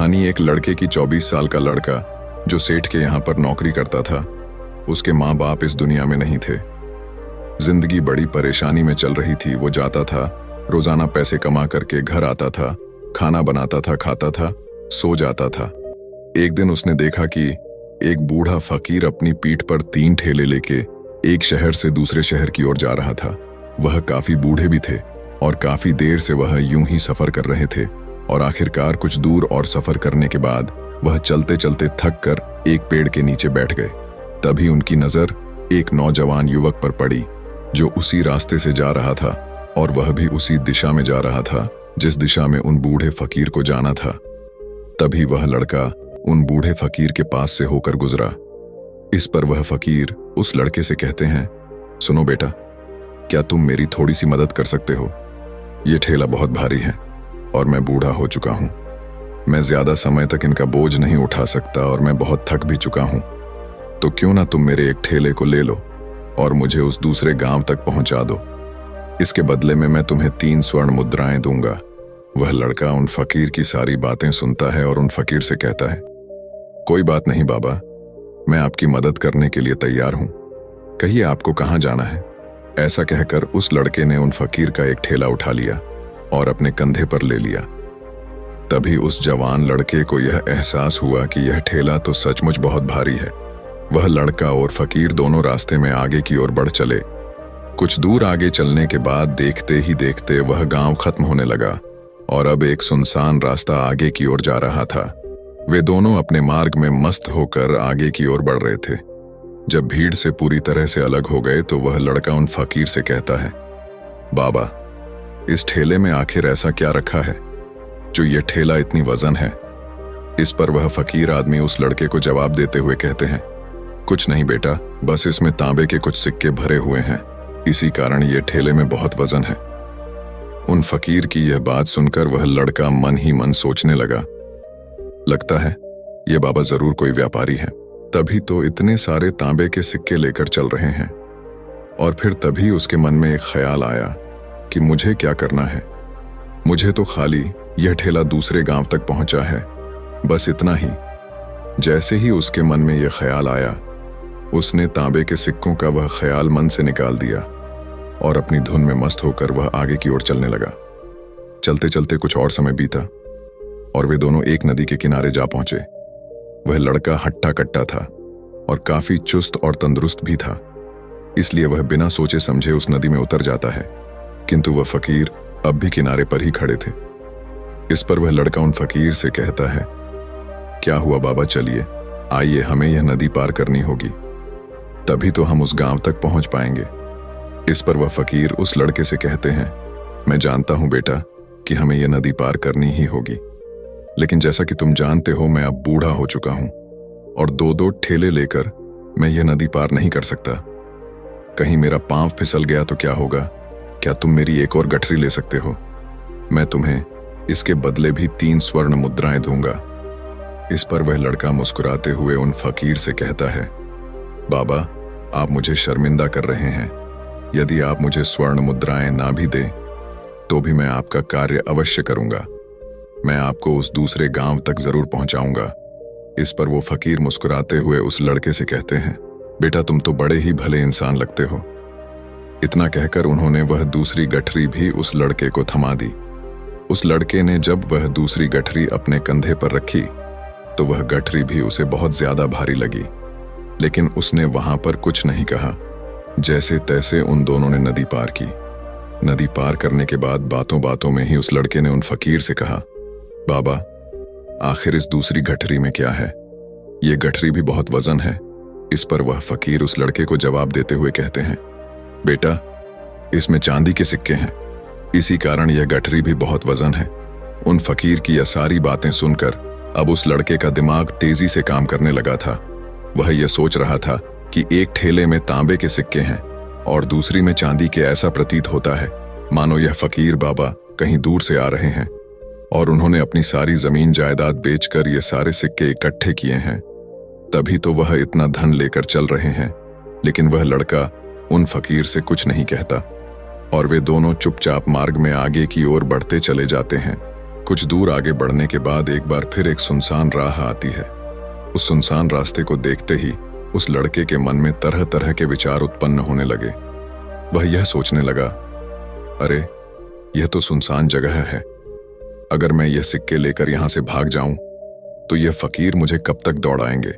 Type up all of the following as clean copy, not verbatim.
कहानी एक लड़के की। 24 साल का लड़का जो सेठ के यहाँ पर नौकरी करता था। उसके माँ बाप इस दुनिया में नहीं थे। जिंदगी बड़ी परेशानी में चल रही थी। वो जाता था, रोजाना पैसे कमा करके घर आता था, खाना बनाता था, खाता था, सो जाता था। एक दिन उसने देखा कि एक बूढ़ा फकीर अपनी पीठ पर 3 ठेले लेके एक शहर से दूसरे शहर की ओर जा रहा था। वह काफी बूढ़े भी थे और काफी देर से वह यूं ही सफर कर रहे थे और आखिरकार कुछ दूर और सफर करने के बाद वह चलते चलते थक कर एक पेड़ के नीचे बैठ गए। तभी उनकी नजर एक नौजवान युवक पर पड़ी जो उसी रास्ते से जा रहा था और वह भी उसी दिशा में जा रहा था जिस दिशा में उन बूढ़े फकीर को जाना था। तभी वह लड़का उन बूढ़े फकीर के पास से होकर गुजरा। इस पर वह फकीर उस लड़के से कहते हैं, सुनो बेटा, क्या तुम मेरी थोड़ी सी मदद कर सकते हो? ये ठेला बहुत भारी है और मैं बूढ़ा हो चुका हूं। मैं ज्यादा समय तक इनका बोझ नहीं उठा सकता और मैं बहुत थक भी चुका हूं। तो क्यों ना तुम मेरे एक ठेले को ले लो और मुझे उस दूसरे गांव तक पहुंचा दो। इसके बदले में मैं तुम्हें 3 स्वर्ण मुद्राएं दूंगा। वह लड़का उन फकीर की सारी बातें सुनता है और उन फकीर से कहता है, कोई बात नहीं बाबा, मैं आपकी मदद करने के लिए तैयार हूं। कहिए आपको कहां जाना है? ऐसा कहकर उस लड़के ने उन फकीर का एक ठेला उठा लिया और अपने कंधे पर ले लिया। तभी उस जवान लड़के को यह एहसास हुआ कि यह ठेला तो सचमुच बहुत भारी है। वह लड़का और फकीर दोनों रास्ते में आगे की ओर बढ़ चले। कुछ दूर आगे चलने के बाद देखते ही देखते वह गांव खत्म होने लगा और अब एक सुनसान रास्ता आगे की ओर जा रहा था। वे दोनों अपने मार्ग में मस्त होकर आगे की ओर बढ़ रहे थे। जब भीड़ से पूरी तरह से अलग हो गए तो वह लड़का उन फकीर से कहता है, बाबा, इस ठेले में आखिर ऐसा क्या रखा है जो ये ठेला इतनी वजन है? इस पर वह फकीर आदमी उस लड़के को जवाब देते हुए कहते हैं, कुछ नहीं बेटा, बस इसमें तांबे के कुछ सिक्के भरे हुए हैं, इसी कारण ये ठेले में बहुत वजन है। उन फकीर की यह बात सुनकर वह लड़का मन ही मन सोचने लगा, लगता है ये बाबा जरूर कोई व्यापारी है, तभी तो इतने सारे तांबे के सिक्के लेकर चल रहे हैं। और फिर तभी उसके मन में एक ख्याल आया कि मुझे क्या करना है। मुझे तो खाली यह ठेला दूसरे गांव तक पहुंचा है, बस इतना ही। जैसे ही उसके मन में यह ख्याल आया, उसने तांबे के सिक्कों का वह ख्याल मन से निकाल दिया और अपनी धुन में मस्त होकर वह आगे की ओर चलने लगा। चलते चलते कुछ और समय बीता और वे दोनों एक नदी के किनारे जा पहुंचे। वह लड़का हट्टा कट्टा था और काफी चुस्त और तंदुरुस्त भी था, इसलिए वह बिना सोचे समझे उस नदी में उतर जाता है। किंतु वह फकीर अब भी किनारे पर ही खड़े थे। इस पर वह लड़का उन फकीर से कहता है, क्या हुआ बाबा, चलिए आइए, हमें यह नदी पार करनी होगी, तभी तो हम उस गांव तक पहुंच पाएंगे। इस पर वह फकीर उस लड़के से कहते हैं, मैं जानता हूं बेटा कि हमें यह नदी पार करनी ही होगी, लेकिन जैसा कि तुम जानते हो मैं अब बूढ़ा हो चुका हूं और 2-2 ठेले लेकर मैं यह नदी पार नहीं कर सकता। कहीं मेरा पांव फिसल गया तो क्या होगा? क्या तुम मेरी एक और गठरी ले सकते हो? मैं तुम्हें इसके बदले भी 3 स्वर्ण मुद्राएं दूंगा। इस पर वह लड़का मुस्कुराते हुए उन फकीर से कहता है, बाबा, आप मुझे शर्मिंदा कर रहे हैं। यदि आप मुझे स्वर्ण मुद्राएं ना भी दें तो भी मैं आपका कार्य अवश्य करूंगा। मैं आपको उस दूसरे गांव तक जरूर पहुंचाऊंगा। इस पर वो फकीर मुस्कुराते हुए उस लड़के से कहते हैं, बेटा, तुम तो बड़े ही भले इंसान लगते हो। इतना कहकर उन्होंने वह दूसरी गठरी भी उस लड़के को थमा दी। उस लड़के ने जब वह दूसरी गठरी अपने कंधे पर रखी तो वह गठरी भी उसे बहुत ज्यादा भारी लगी, लेकिन उसने वहां पर कुछ नहीं कहा। जैसे तैसे उन दोनों ने नदी पार की। नदी पार करने के बाद बातों बातों में ही उस लड़के ने उन फकीर से कहा, बाबा, आखिर इस दूसरी गठरी में क्या है? ये गठरी भी बहुत वजन है। इस पर वह फकीर उस लड़के को जवाब देते हुए कहते हैं, बेटा, इसमें चांदी के सिक्के हैं, इसी कारण यह गठरी भी बहुत वजन है। उन फकीर की यह सारी बातें सुनकर अब उस लड़के का दिमाग तेजी से काम करने लगा था। वह यह सोच रहा था कि एक ठेले में तांबे के सिक्के हैं और दूसरी में चांदी के। ऐसा प्रतीत होता है मानो यह फकीर बाबा कहीं दूर से आ रहे हैं और उन्होंने अपनी सारी जमीन जायदाद बेचकर ये सारे सिक्के इकट्ठे किए हैं, तभी तो वह इतना धन लेकर चल रहे हैं। लेकिन वह लड़का उन फकीर से कुछ नहीं कहता और वे दोनों चुपचाप मार्ग में आगे की ओर बढ़ते चले जाते हैं। कुछ दूर आगे बढ़ने के बाद एक बार फिर एक सुनसान राह आती है। उस सुनसान रास्ते को देखते ही उस लड़के के मन में तरह तरह के विचार उत्पन्न होने लगे। वह यह सोचने लगा, अरे यह तो सुनसान जगह है। अगर मैं यह सिक्के लेकर यहां से भाग जाऊं तो यह फकीर मुझे कब तक दौड़ाएंगे।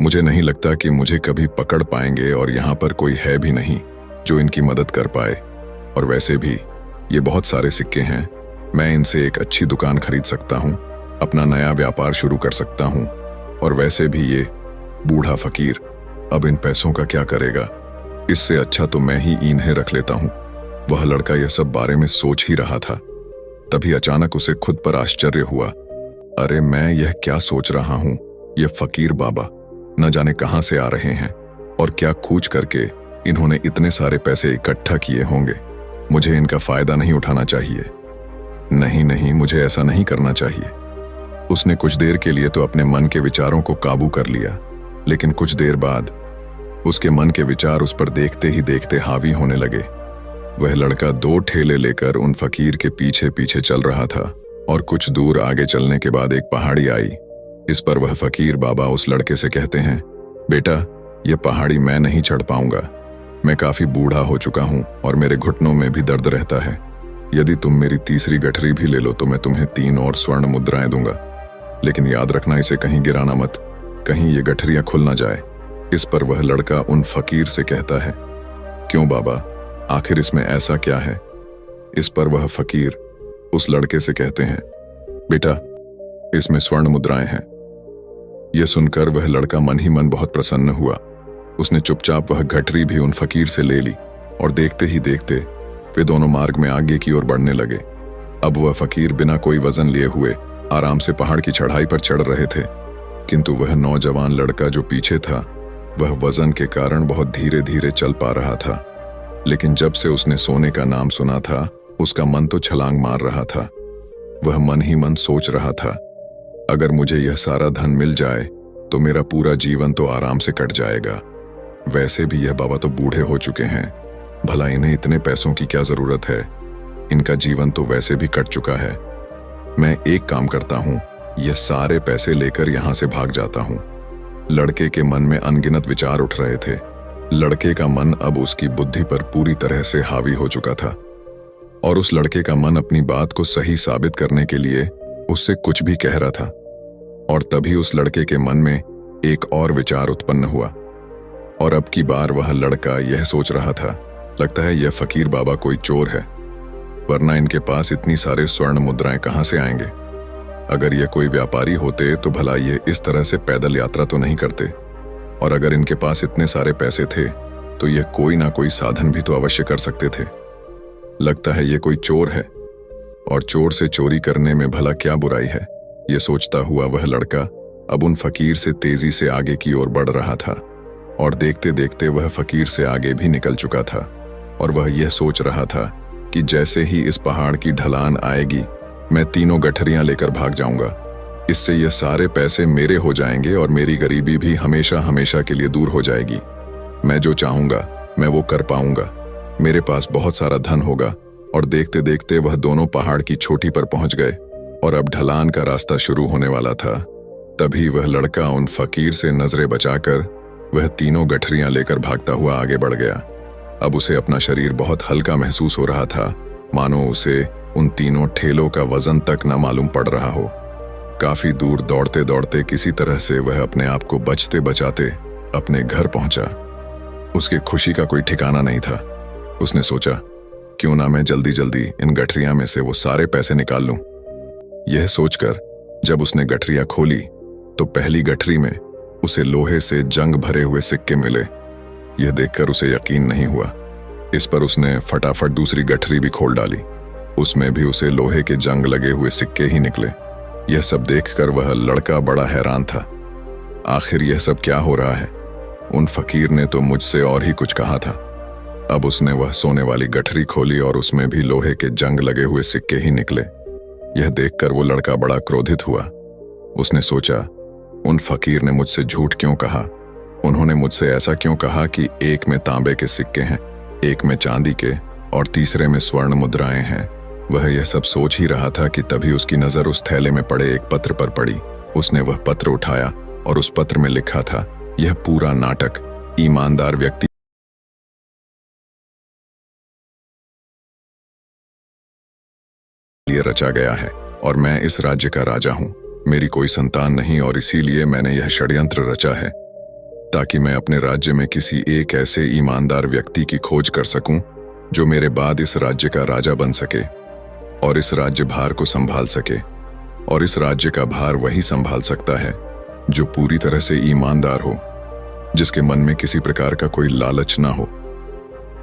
मुझे नहीं लगता कि मुझे कभी पकड़ पाएंगे और यहां पर कोई है भी नहीं जो इनकी मदद कर पाए। और वैसे भी ये बहुत सारे सिक्के हैं, मैं इनसे एक अच्छी दुकान खरीद सकता हूं, अपना नया व्यापार शुरू कर सकता हूं। और वैसे भी ये बूढ़ा फकीर अब इन पैसों का क्या करेगा, इससे अच्छा तो मैं ही इन्हें रख लेता हूं। वह लड़का यह सब बारे में सोच ही रहा था, तभी अचानक उसे खुद पर आश्चर्य हुआ। अरे मैं यह क्या सोच रहा हूं, ये फकीर बाबा न जाने कहां से आ रहे हैं और क्या खूच करके इन्होंने इतने सारे पैसे इकट्ठा किए होंगे। मुझे इनका फायदा नहीं उठाना चाहिए। नहीं नहीं, मुझे ऐसा नहीं करना चाहिए। उसने कुछ देर के लिए तो अपने मन के विचारों को काबू कर लिया, लेकिन कुछ देर बाद उसके मन के विचार उस पर देखते ही देखते हावी होने लगे। वह लड़का 2 ठेले लेकर उन फकीर के पीछे पीछे चल रहा था और कुछ दूर आगे चलने के बाद एक पहाड़ी आई। इस पर वह फकीर बाबा उस लड़के से कहते हैं, बेटा यह पहाड़ी मैं नहीं चढ़ पाऊंगा। मैं काफी बूढ़ा हो चुका हूं और मेरे घुटनों में भी दर्द रहता है। यदि तुम मेरी तीसरी गठरी भी ले लो तो मैं तुम्हें 3 और स्वर्ण मुद्राएं दूंगा, लेकिन याद रखना इसे कहीं गिराना मत, कहीं ये गठरियां खुल ना जाए। इस पर वह लड़का उन फकीर से कहता है, क्यों बाबा, आखिर इसमें ऐसा क्या है। इस पर वह फकीर उस लड़के से कहते हैं, बेटा इसमें स्वर्ण मुद्राएं हैं। यह सुनकर वह लड़का मन ही मन बहुत प्रसन्न हुआ। उसने चुपचाप वह गठरी भी उन फकीर से ले ली और देखते ही देखते वे दोनों मार्ग में आगे की ओर बढ़ने लगे। अब वह फकीर बिना कोई वजन लिए हुए आराम से पहाड़ की चढ़ाई पर चढ़ रहे थे, किंतु वह नौजवान लड़का जो पीछे था वह वजन के कारण बहुत धीरे धीरे चल पा रहा था। लेकिन जब से उसने सोने का नाम सुना था उसका मन तो छलांग मार रहा था। वह मन ही मन सोच रहा था, अगर मुझे यह सारा धन मिल जाए तो मेरा पूरा जीवन तो आराम से कट जाएगा। वैसे भी यह बाबा तो बूढ़े हो चुके हैं, भला इन्हें इतने पैसों की क्या जरूरत है, इनका जीवन तो वैसे भी कट चुका है। मैं एक काम करता हूं, यह सारे पैसे लेकर यहां से भाग जाता हूं। लड़के के मन में अनगिनत विचार उठ रहे थे। लड़के का मन अब उसकी बुद्धि पर पूरी तरह से हावी हो चुका था और उस लड़के का मन अपनी बात को सही साबित करने के लिए उससे कुछ भी कह रहा था। और तभी उस लड़के के मन में एक और विचार उत्पन्न हुआ और अब की बार वह लड़का यह सोच रहा था, लगता है यह फकीर बाबा कोई चोर है, वरना इनके पास इतनी सारे स्वर्ण मुद्राएं कहां से आएंगे। अगर ये कोई व्यापारी होते तो भला ये इस तरह से पैदल यात्रा तो नहीं करते, और अगर इनके पास इतने सारे पैसे थे तो ये कोई ना कोई साधन भी तो अवश्य कर सकते थे। लगता है ये कोई चोर है और चोर से चोरी करने में भला क्या बुराई है। ये सोचता हुआ वह लड़का अब उन फकीर से तेजी से आगे की ओर बढ़ रहा था और देखते देखते वह फकीर से आगे भी निकल चुका था। और वह यह सोच रहा था कि जैसे ही इस पहाड़ की ढलान आएगी मैं 3 गठरियां लेकर भाग जाऊंगा। इससे ये सारे पैसे मेरे हो जाएंगे और मेरी गरीबी भी हमेशा हमेशा के लिए दूर हो जाएगी। मैं जो चाहूंगा मैं वो कर पाऊंगा, मेरे पास बहुत सारा धन होगा। और देखते देखते वह दोनों पहाड़ की चोटी पर पहुंच गए और अब ढलान का रास्ता शुरू होने वाला था। तभी वह लड़का उन फकीर से नजरें बचाकर वह 3 गठरियां लेकर भागता हुआ आगे बढ़ गया। अब उसे अपना शरीर बहुत हल्का महसूस हो रहा था, मानो उसे उन 3 ठेलों का वजन तक न मालूम पड़ रहा हो। काफी दूर दौड़ते दौड़ते किसी तरह से वह अपने आप को बचते बचाते अपने घर पहुंचा। उसकी खुशी का कोई ठिकाना नहीं था। उसने सोचा, क्यों ना मैं जल्दी जल्दी इन गठरियां में से वो सारे पैसे निकाल लूं। यह सोचकर जब उसने गठरियां खोली तो पहली गठरी में उसे लोहे से जंग भरे हुए सिक्के मिले। यह देखकर उसे यकीन नहीं हुआ। इस पर उसने फटाफट दूसरी गठरी भी खोल डाली, उसमें भी उसे लोहे के जंग लगे हुए सिक्के ही निकले। यह सब देखकर वह लड़का बड़ा हैरान था। आखिर यह सब क्या हो रहा है? उन फकीर ने तो मुझसे और ही कुछ कहा था। अब उसने वह सोने वाली गठरी खोली और उसमें भी लोहे के जंग लगे हुए सिक्के ही निकले। यह देखकर वो लड़का बड़ा क्रोधित हुआ। उसने सोचा, उन फकीर ने मुझसे झूठ क्यों कहा? उन्होंने मुझसे ऐसा क्यों कहा कि एक में तांबे के सिक्के हैं, एक में चांदी के और तीसरे में स्वर्ण मुद्राएं हैं। वह यह सब सोच ही रहा था कि तभी उसकी नजर उस थैले में पड़े एक पत्र पर पड़ी। उसने वह पत्र उठाया और उस पत्र में लिखा था, यह पूरा नाटक ईमानदार व्यक्ति लिए रचा गया है और मैं इस राज्य का राजा हूं। मेरी कोई संतान नहीं और इसीलिए मैंने यह षड्यंत्र रचा है ताकि मैं अपने राज्य में किसी एक ऐसे ईमानदार व्यक्ति की खोज कर सकूं जो मेरे बाद इस राज्य का राजा बन सके और इस राज्य भार को संभाल सके। और इस राज्य का भार वही संभाल सकता है जो पूरी तरह से ईमानदार हो, जिसके मन में किसी प्रकार का कोई लालच ना हो।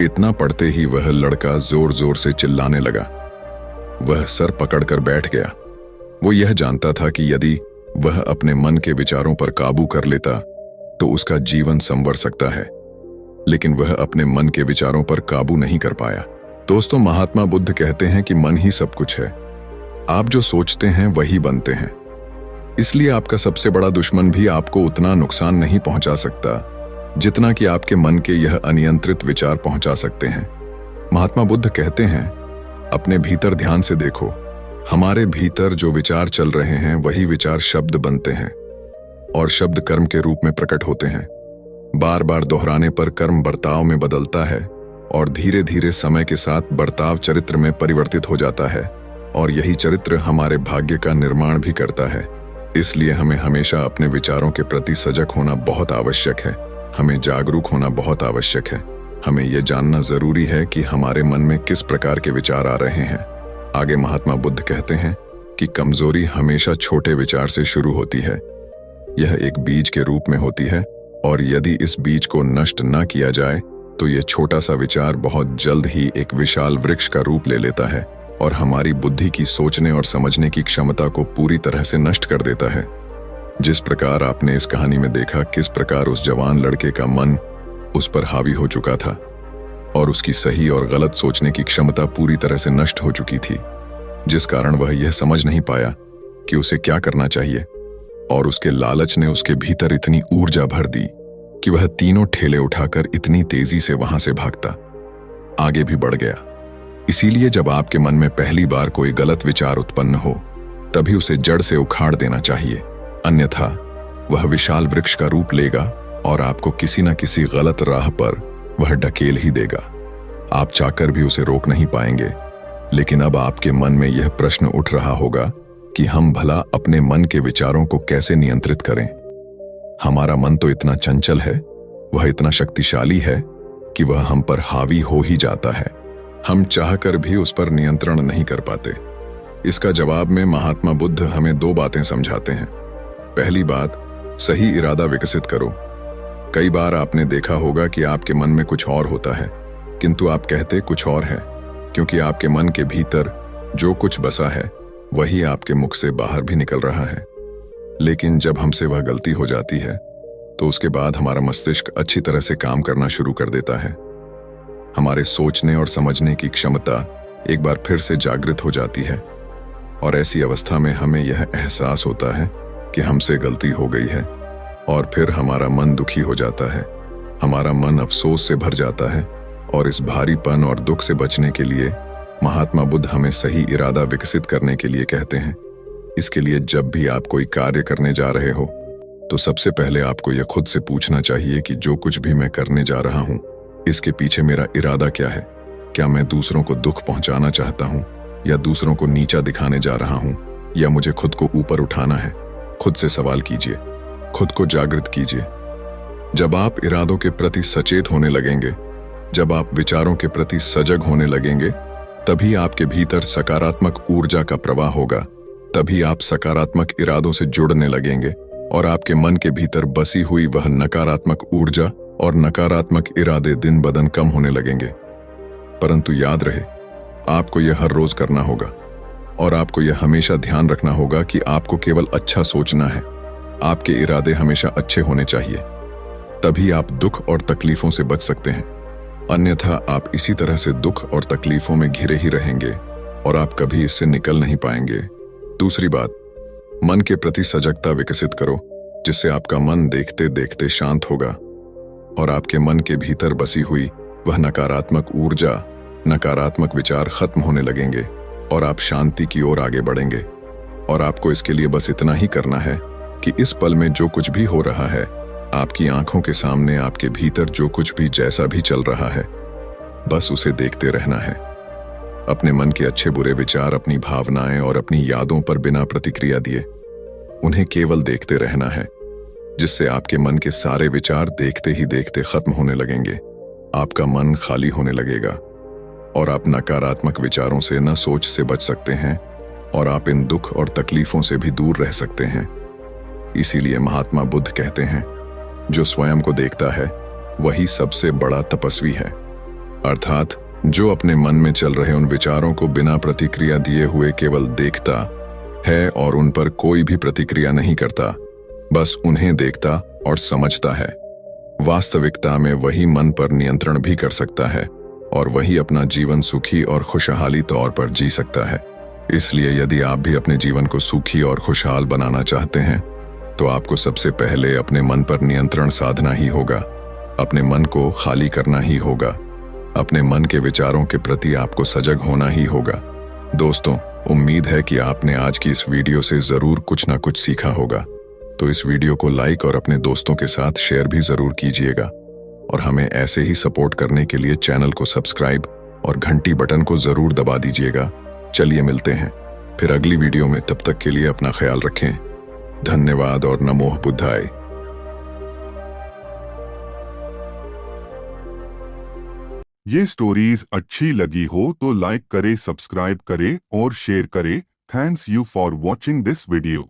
इतना पढ़ते ही वह लड़का जोर जोर से चिल्लाने लगा। वह सर पकड़कर बैठ गया। वो यह जानता था कि यदि वह अपने मन के विचारों पर काबू कर लेता तो उसका जीवन संवर सकता है, लेकिन वह अपने मन के विचारों पर काबू नहीं कर पाया। दोस्तों, महात्मा बुद्ध कहते हैं कि मन ही सब कुछ है। आप जो सोचते हैं वही बनते हैं। इसलिए आपका सबसे बड़ा दुश्मन भी आपको उतना नुकसान नहीं पहुंचा सकता जितना कि आपके मन के यह अनियंत्रित विचार पहुंचा सकते हैं। महात्मा बुद्ध कहते हैं, अपने भीतर ध्यान से देखो। हमारे भीतर जो विचार चल रहे हैं वही विचार शब्द बनते हैं और शब्द कर्म के रूप में प्रकट होते हैं। बार बार दोहराने पर कर्म बर्ताव में बदलता है और धीरे धीरे समय के साथ बर्ताव चरित्र में परिवर्तित हो जाता है और यही चरित्र हमारे भाग्य का निर्माण भी करता है। इसलिए हमें हमेशा अपने विचारों के प्रति सजग होना बहुत आवश्यक है। हमें जागरूक होना बहुत आवश्यक है। हमें यह जानना जरूरी है कि हमारे मन में किस प्रकार के विचार आ रहे हैं। आगे महात्मा बुद्ध कहते हैं कि कमजोरी हमेशा छोटे विचार से शुरू होती है। यह एक बीज के रूप में होती है और यदि इस बीज को नष्ट न किया जाए तो यह छोटा सा विचार बहुत जल्द ही एक विशाल वृक्ष का रूप ले लेता है और हमारी बुद्धि की सोचने और समझने की क्षमता को पूरी तरह से नष्ट कर देता है। जिस प्रकार आपने इस कहानी में देखा किस प्रकार उस जवान लड़के का मन उस पर हावी हो चुका था और उसकी सही और गलत सोचने की क्षमता पूरी तरह से नष्ट हो चुकी थी, जिस कारण वह यह समझ नहीं पाया कि उसे क्या करना चाहिए और उसके लालच ने उसके भीतर इतनी ऊर्जा भर दी कि वह तीनों ठेले उठाकर इतनी तेजी से वहां से भागता आगे भी बढ़ गया। इसीलिए जब आपके मन में पहली बार कोई गलत विचार उत्पन्न हो तभी उसे जड़ से उखाड़ देना चाहिए, अन्यथा वह विशाल वृक्ष का रूप लेगा और आपको किसी न किसी गलत राह पर वह ढकेल ही देगा। आप चाहकर भी उसे रोक नहीं पाएंगे। लेकिन अब आपके मन में यह प्रश्न उठ रहा होगा कि हम भला अपने मन के विचारों को कैसे नियंत्रित करें। हमारा मन तो इतना चंचल है, वह इतना शक्तिशाली है कि वह हम पर हावी हो ही जाता है। हम चाहकर भी उस पर नियंत्रण नहीं कर पाते। इसका जवाब में महात्मा बुद्ध हमें दो बातें समझाते हैं। पहली बात, सही इरादा विकसित करो। कई बार आपने देखा होगा कि आपके मन में कुछ और होता है किंतु आप कहते कुछ और है, क्योंकि आपके मन के भीतर जो कुछ बसा है वही आपके मुख से बाहर भी निकल रहा है। लेकिन जब हमसे वह गलती हो जाती है तो उसके बाद हमारा मस्तिष्क अच्छी तरह से काम करना शुरू कर देता है। हमारे सोचने और समझने की क्षमता एक बार फिर से जागृत हो जाती है और ऐसी अवस्था में हमें यह एहसास होता है कि हमसे गलती हो गई है और फिर हमारा मन दुखी हो जाता है। हमारा मन अफसोस से भर जाता है और इस भारीपन और दुख से बचने के लिए महात्मा बुद्ध हमें सही इरादा विकसित करने के लिए कहते हैं। इसके लिए जब भी आप कोई कार्य करने जा रहे हो तो सबसे पहले आपको यह खुद से पूछना चाहिए कि जो कुछ भी मैं करने जा रहा हूं इसके पीछे मेरा इरादा क्या है। क्या मैं दूसरों को दुख पहुंचाना चाहता हूं या दूसरों को नीचा दिखाने जा रहा हूं या मुझे खुद को ऊपर उठाना है। खुद से सवाल कीजिए, खुद को जागृत कीजिए। जब आप इरादों के प्रति सचेत होने लगेंगे, जब आप विचारों के प्रति सजग होने लगेंगे, तभी आपके भीतर सकारात्मक ऊर्जा का प्रवाह होगा। तभी आप सकारात्मक इरादों से जुड़ने लगेंगे और आपके मन के भीतर बसी हुई वह नकारात्मक ऊर्जा और नकारात्मक इरादे दिन ब दिन कम होने लगेंगे। परंतु याद रहे, आपको यह हर रोज करना होगा और आपको यह हमेशा ध्यान रखना होगा कि आपको केवल अच्छा सोचना है। आपके इरादे हमेशा अच्छे होने चाहिए, तभी आप दुख और तकलीफों से बच सकते हैं। अन्यथा आप इसी तरह से दुख और तकलीफों में घिरे ही रहेंगे और आप कभी इससे निकल नहीं पाएंगे। दूसरी बात, मन के प्रति सजगता विकसित करो, जिससे आपका मन देखते देखते शांत होगा और आपके मन के भीतर बसी हुई वह नकारात्मक ऊर्जा, नकारात्मक विचार खत्म होने लगेंगे और आप शांति की ओर आगे बढ़ेंगे। और आपको इसके लिए बस इतना ही करना है कि इस पल में जो कुछ भी हो रहा है, आपकी आंखों के सामने, आपके भीतर जो कुछ भी जैसा भी चल रहा है, बस उसे देखते रहना है। अपने मन के अच्छे बुरे विचार, अपनी भावनाएं और अपनी यादों पर बिना प्रतिक्रिया दिए उन्हें केवल देखते रहना है, जिससे आपके मन के सारे विचार देखते ही देखते खत्म होने लगेंगे। आपका मन खाली होने लगेगा और आप नकारात्मक विचारों से, न सोच से बच सकते हैं और आप इन दुख और तकलीफों से भी दूर रह सकते हैं। इसीलिए महात्मा बुद्ध कहते हैं, जो स्वयं को देखता है वही सबसे बड़ा तपस्वी है। अर्थात जो अपने मन में चल रहे उन विचारों को बिना प्रतिक्रिया दिए हुए केवल देखता है और उन पर कोई भी प्रतिक्रिया नहीं करता, बस उन्हें देखता और समझता है, वास्तविकता में वही मन पर नियंत्रण भी कर सकता है और वही अपना जीवन सुखी और खुशहाली तौर पर जी सकता है। इसलिए यदि आप भी अपने जीवन को सुखी और खुशहाल बनाना चाहते हैं, तो आपको सबसे पहले अपने मन पर नियंत्रण साधना ही होगा। अपने मन को खाली करना ही होगा। अपने मन के विचारों के प्रति आपको सजग होना ही होगा। दोस्तों, उम्मीद है कि आपने आज की इस वीडियो से जरूर कुछ ना कुछ सीखा होगा। तो इस वीडियो को लाइक और अपने दोस्तों के साथ शेयर भी जरूर कीजिएगा और हमें ऐसे ही सपोर्ट करने के लिए चैनल को सब्सक्राइब और घंटी बटन को जरूर दबा दीजिएगा। चलिए मिलते हैं फिर अगली वीडियो में। तब तक के लिए अपना ख्याल रखें। धन्यवाद और नमो बुद्धाय। ये स्टोरीज अच्छी लगी हो तो लाइक करें, सब्सक्राइब करें और शेयर करें। Thanks you for watching this video.